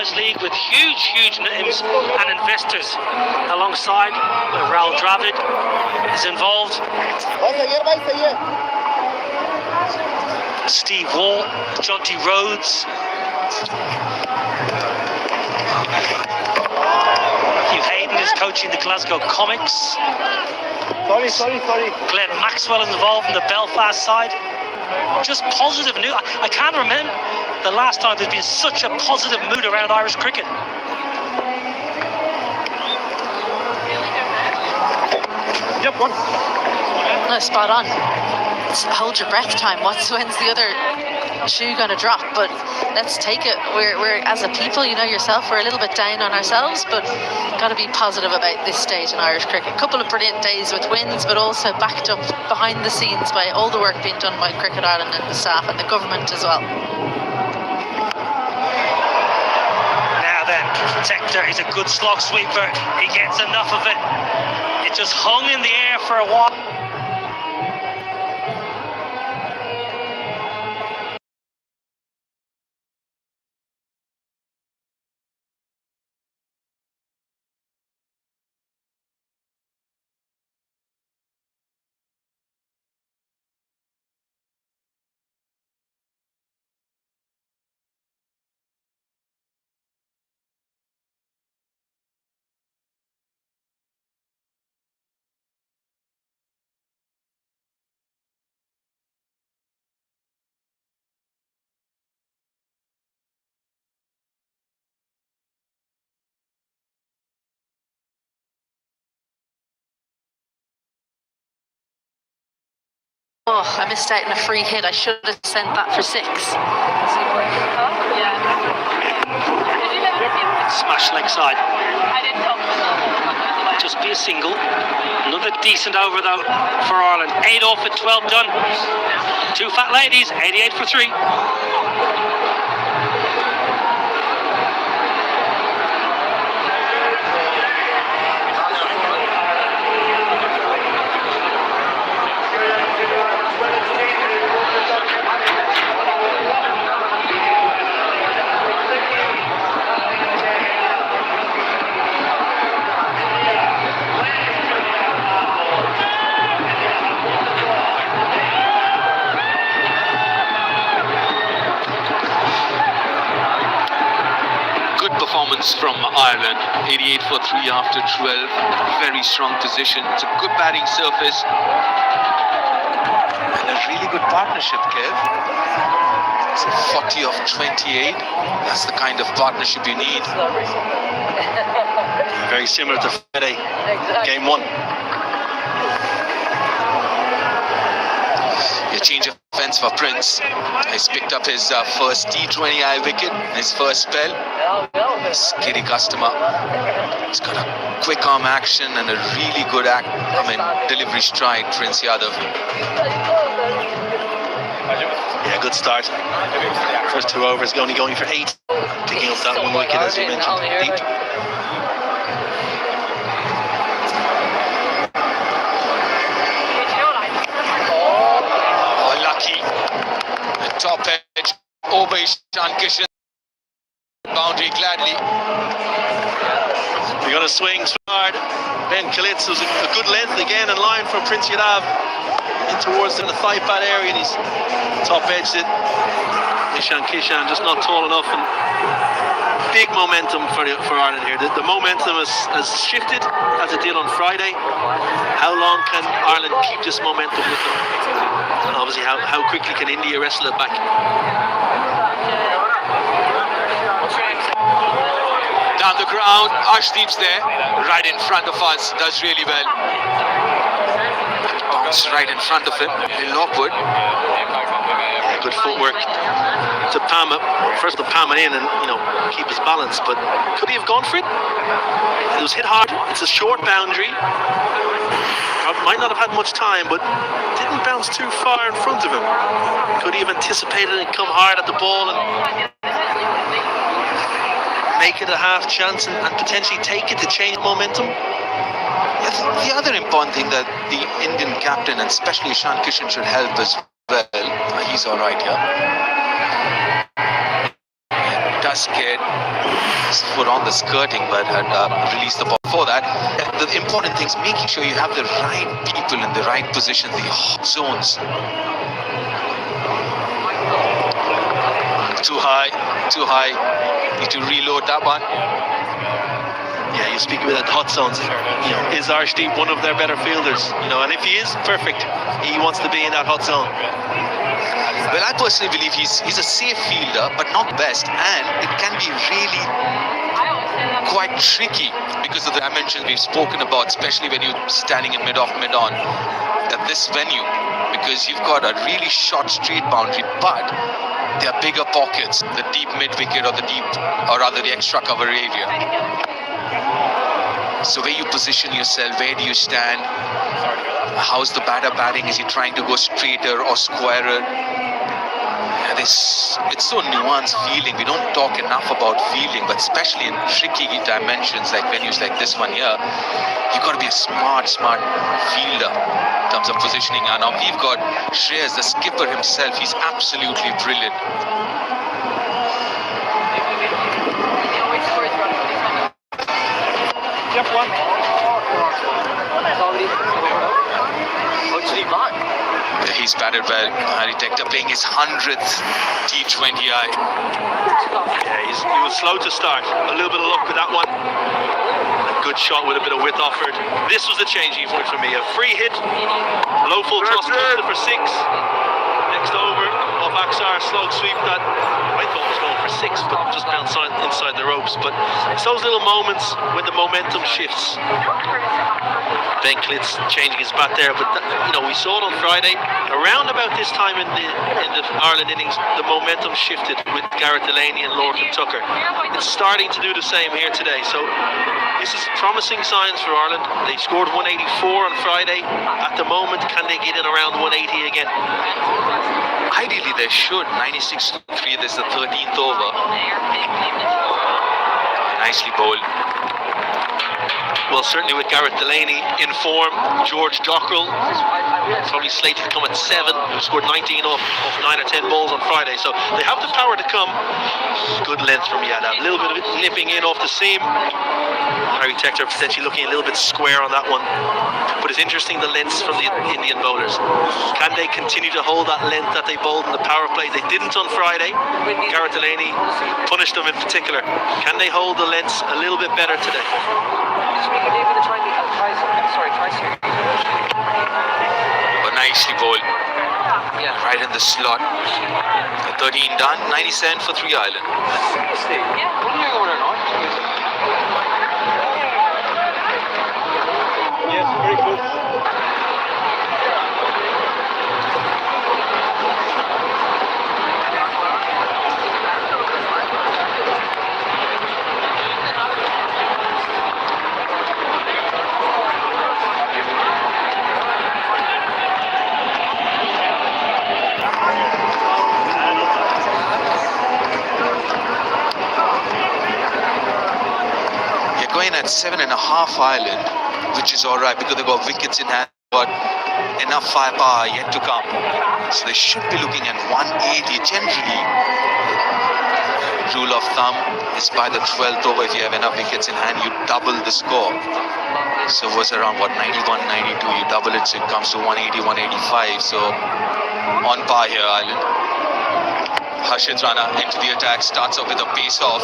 Franchise League with huge names and investors alongside. Raul Dravid is involved. Steve Wall, Jonty Rhodes, Hugh Hayden is coaching the Glasgow Comics. Sorry. Glenn Maxwell is involved in the Belfast side. Just positive news. I can't remember the last time there's been such a positive mood around Irish cricket. Yep, one. No, spot on. It's hold your breath time. When's the other shoe going to drop? But let's take it. We're as a people, you know yourself, we're a little bit down on ourselves, but got to be positive about this stage in Irish cricket. A couple of brilliant days with wins, but also backed up behind the scenes by all the work being done by Cricket Ireland and the staff and the government as well. Now then, Tector, he's a good slog sweeper. He gets enough of it. It just hung in the air for a while. Oh, I missed out on a free hit. I should have sent that for 6. Smash leg side. Just be a single. Another decent over though for Ireland. 8 off at 12 done. 2 fat ladies, 88 for 3. From Ireland, 88 for 3 after 12. Very strong position. It's a good batting surface and a really good partnership, Kev. It's a 40 of 28. That's the kind of partnership you need. Very similar to Friday, game 1. A change of offense for Prince. He's picked up his first T20I wicket in his first spell. Skitty customer. He's got a quick arm action and a really good delivery stride, Prince Yadav. Yeah, good start. First 2 overs, only going for 8. Picking up that 1 wicket, as you mentioned, deep. The top edge over Ishan Kishan. Boundary gladly. You're going to swing hard. Ben Kalitz was a good length again in line from Prince Yadav in towards the thigh pad area, and he's top edged it. Ishan Kishan just not tall enough, and big momentum for Ireland here. The momentum has shifted as it did on Friday. How long can Ireland keep this momentum with them? And obviously how quickly can India wrestle it back? Down the ground, Arshdeep's there, right in front of us, does really well. Bounce right in front of him, in awkward. Yeah, good footwork to palm it. First to palm it in and keep his balance, but could he have gone for it? It was hit hard. It's a short boundary. Might not have had much time, but didn't bounce too far in front of him. Could he have anticipated and come hard at the ball and make it a half chance and potentially take it to change momentum? The other important thing that the Indian captain and especially Ishan Kishan should help as well. He's all right here. scared. His foot on the skirting, but had released the ball before that. The important thing is making sure you have the right people in the right position, the hot zones. Too high, too high. Need to reload that one. Yeah, you speak about hot zones. You know, is Arshdeep one of their better fielders? You know, and if he is, perfect. He wants to be in that hot zone. Well, I personally believe he's a safe fielder, but not best, and it can be really quite tricky because of the dimensions we've spoken about, especially when you're standing in mid-off, mid-on at this venue, because you've got a really short straight boundary, but there are bigger pockets, the deep mid-wicket or the extra cover area. So where you position yourself, where do you stand? How's the batter batting? Is he trying to go straighter or squarer? It's so nuanced feeling. We don't talk enough about feeling, but especially in tricky dimensions like venues like this one here, you've got to be a smart fielder in terms of positioning. And now we've got Shreyas, the skipper himself. He's absolutely brilliant. He's batted well. Harry Tector playing his 100th T20I. Yeah, he was slow to start. A little bit of luck with that one. A good shot with a bit of width offered. This was the changing point for me. A free hit, low full toss, pushed it for 6. Next over, off Aksar, slow sweep that I thought was going for 6, but just bounced inside the ropes. But it's those little moments when the momentum shifts. Ben Klitz changing his bat there, but we saw it on Friday. Around about this time in the Ireland innings, the momentum shifted with Garrett Delaney and Lorcan Tucker. It's starting to do the same here today. So this is promising signs for Ireland. They scored 184 on Friday. At the moment, can they get in around 180 again? Ideally, they should. 96-3. This is the 13th over. Nicely bowled. Well, certainly with Garrett Delaney in form, George Dockrell probably slated to come at 7. He scored 19 off 9 or 10 balls on Friday, so they have the power to come. Good length from Yadav. A little bit of it nipping in off the seam. Harry Tector potentially looking a little bit square on that one. But it's interesting the lengths from the Indian bowlers. Can they continue to hold that length that they bowled in the power play? They didn't on Friday. Garrett Delaney punished them in particular. Can they hold the lengths a little bit better today? But nicely bowled. Right in the slot. 13 done, 97 for 3 Ireland. Yes, very good. Going at 7.5 Ireland, which is alright because they've got wickets in hand, but enough firepower yet to come. So they should be looking at 180. Generally, rule of thumb is by the 12th over, if you have enough wickets in hand, you double the score. So it was around 91, 92. You double it, so it comes to 180, 185. So on par here, Ireland. Harshit Rana into the attack, starts off with a pace off.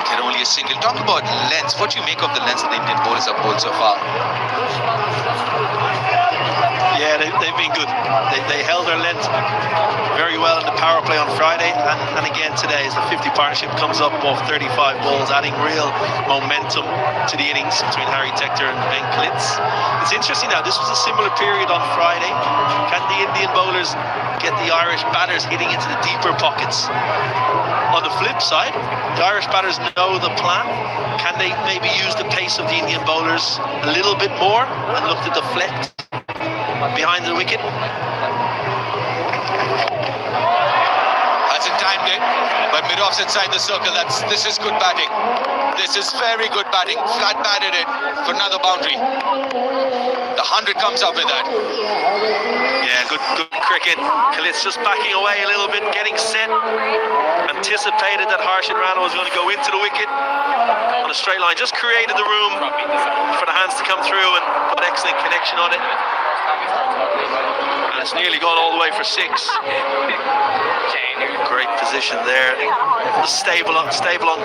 Get only a single. Talk about length. What do you make of the length that the Indian bowlers have bowled so far? Yeah, they've been good. They held their length very well in the power play on Friday, and again today as the 50 partnership comes up off 35 balls, adding real momentum to the innings between Harry Tector and Ben Klitz. It's interesting now, this was a similar period on Friday. Can the Indian bowlers get the Irish batters hitting into the deeper pockets? On the flip side, the Irish batters know the plan. Can they maybe use the pace of the Indian bowlers a little bit more and look to deflect behind the wicket? Hasn't timed it, but mid-off's inside the circle. This is good batting. This is very good batting. Flat batted it for another boundary. The 100 comes up with that. Yeah, good cricket. Khalid's just backing away a little bit, getting set. Anticipated that Harshad Rana was going to go into the wicket on a straight line. Just created the room for the hands to come through and put excellent connection on it. And it's nearly gone all the way for 6. Great position there. Stable on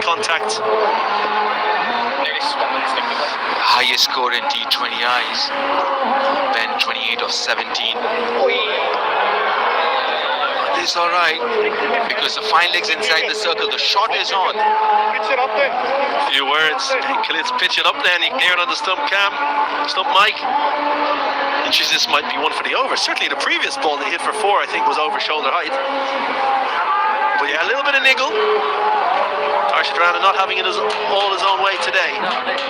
contact. Highest score in T20Is. Ben 28 of 17. It's all right because the fine leg's inside the circle. The shot is on. Few words. Khalid's pitching up then. He can hear it on the stump mic. Inches, this might be one for the over. Certainly the previous ball they hit for 4, I think, was over shoulder height. But yeah, a little bit of niggle. Harshad Rana not having it all his own way today.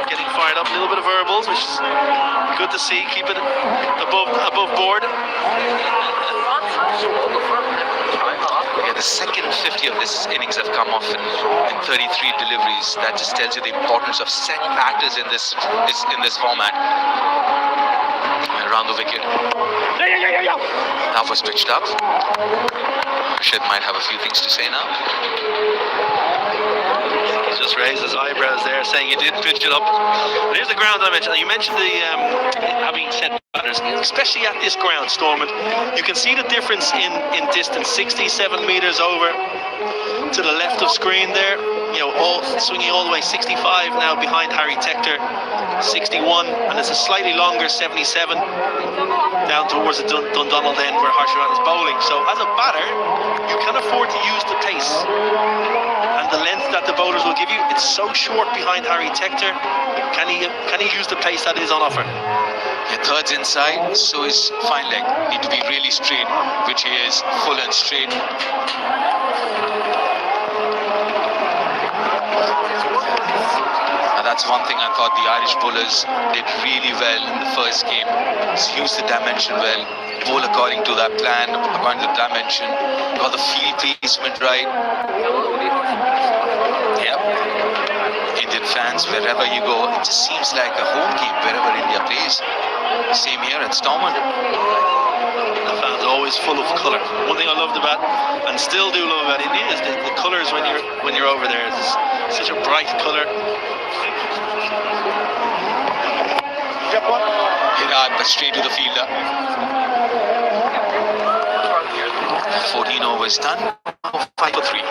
Getting fired up, a little bit of verbals, which is good to see. Keep it above board. Yeah, the second 50 of this innings have come off in 33 deliveries. That just tells you the importance of set batters in this format. Around the wicket. That was pitched up. Rashid might have a few things to say now. He's just raised his eyebrows there, saying you did pitch it up. But here's the ground I mentioned. You mentioned the having set batters, especially at this ground, Stormont. You can see the difference in distance. 67 meters over to the left of screen there. You know, swinging all the way 65 now behind Harry Tector, 61, and it's a slightly longer 77 down towards the Dundonald end where Harshad Rana is bowling. So as a batter, you can afford to use the pace and the length that the bowlers will give you. It's so short behind Harry Tector. Can he use the pace that is on offer? Your third's inside, so is fine leg. Need to be really straight, which he is, full and straight. That's one thing I thought the Irish bowlers did really well in the first game. Use the dimension well, bowl according to that plan, according to the dimension, got the field placement right. Yep. Indian fans, wherever you go, it just seems like a home game wherever India plays. Same here at Stormont. The fans are always full of colour. One thing I loved about, and still do love about India, is the colours when you're over there. It's such a bright colour. Hit hard, but straight to the fielder. 14 overs done. 5 for 3.